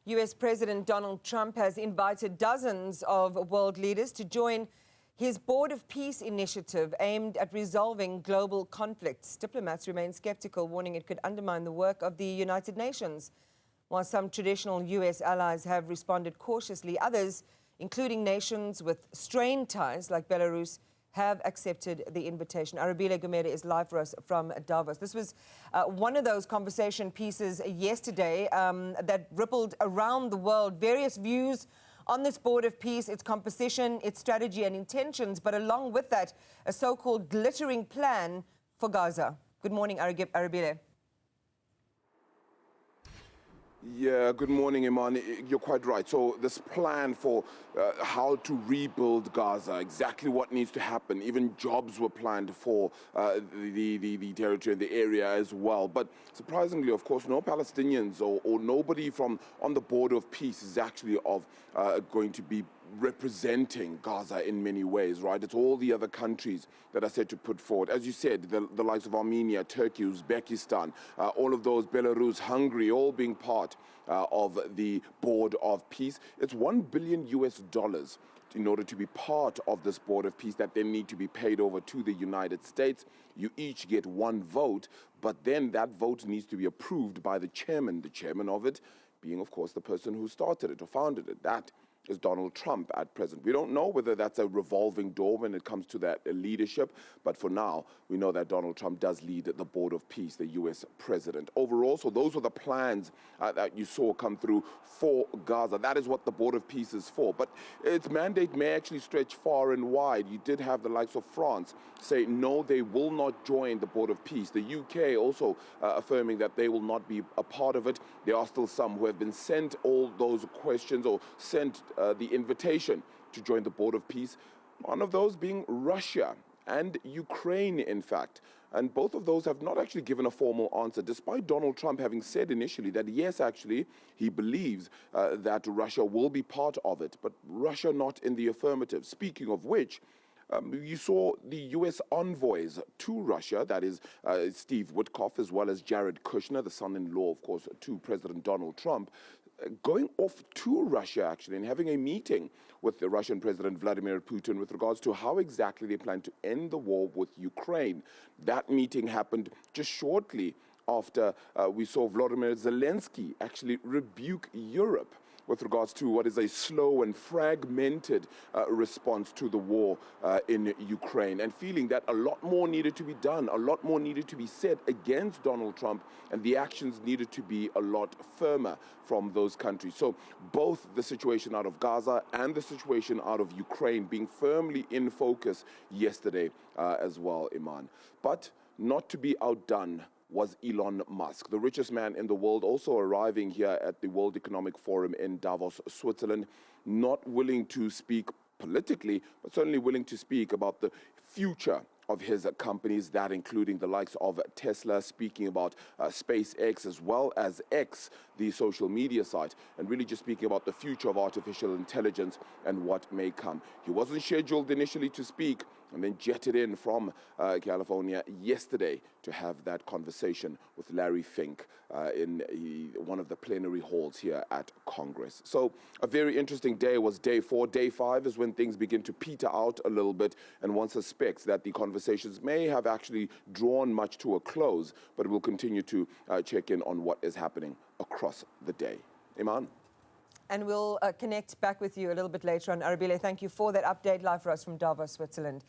US President Donald Trump has invited dozens of world leaders to join his Board of Peace initiative aimed at resolving global conflicts. Diplomats remain skeptical, warning it could undermine the work of the United Nations. While some traditional US allies have responded cautiously, others, including nations with strained ties like Belarus, have accepted the invitation. Arabile Gumede is live for us from Davos. This was one of those conversation pieces yesterday that rippled around the world. Various views on this Board of Peace, its composition, its strategy and intentions, but along with that, a so-called glittering plan for Gaza. Good morning, Arabile. Yeah, good morning, Iman. You're quite right. So this plan for how to rebuild Gaza, exactly what needs to happen, even jobs were planned for the territory and the area as well. But surprisingly, of course, no Palestinians or nobody from on the Board of Peace is actually going to be representing Gaza in many ways, right? It's all the other countries that are set to put forward. As you said, the likes of Armenia, Turkey, Uzbekistan, all of those, Belarus, Hungary, all being part of the Board of Peace. It's $1 billion in order to be part of this Board of Peace that then need to be paid over to the United States. You each get one vote, but then that vote needs to be approved by the chairman of it being, of course, the person who started it or founded it. That is Donald Trump at present. We don't know whether that's a revolving door when it comes to that leadership, but for now, we know that Donald Trump does lead the Board of Peace, the U.S. president. Overall, so those were the plans that you saw come through for Gaza. That is what the Board of Peace is for, but its mandate may actually stretch far and wide. You did have the likes of France say, no, they will not join the Board of Peace. The UK also affirming that they will not be a part of it. There are still some who have been sent all those questions or sent the invitation to join the Board of Peace, one of those being Russia and Ukraine, in fact. And both of those have not actually given a formal answer, despite Donald Trump having said initially that, yes, actually, he believes that Russia will be part of it, but Russia not in the affirmative. Speaking of which, you saw the U.S. envoys to Russia, that is Steve Witkoff, as well as Jared Kushner, the son-in-law, of course, to President Donald Trump, going off to Russia, actually, and having a meeting with the Russian President Vladimir Putin with regards to how exactly they plan to end the war with Ukraine. That meeting happened just shortly after we saw Volodymyr Zelensky actually rebuke Europe with regards to what is a slow and fragmented response to the war in Ukraine, and feeling that a lot more needed to be done, a lot more needed to be said against Donald Trump, and the actions needed to be a lot firmer from those countries. So both the situation out of Gaza and the situation out of Ukraine being firmly in focus yesterday as well, Iman. But not to be outdone was Elon Musk, the richest man in the world, also arriving here at the World Economic Forum in Davos, Switzerland, not willing to speak politically, but certainly willing to speak about the future of his companies, that including the likes of Tesla, speaking about SpaceX as well as X, the social media site, and really just speaking about the future of artificial intelligence and what may come. He wasn't scheduled initially to speak and then jetted in from California yesterday to have that conversation with Larry Fink in one of the plenary halls here at Congress. So a very interesting day was day 4. Day 5 is when things begin to peter out a little bit, and one suspects that the conversations may have actually drawn much to a close, but we'll continue to check in on what is happening across the day. Iman? And we'll connect back with you a little bit later on. Arabile, thank you for that update live for us from Davos, Switzerland.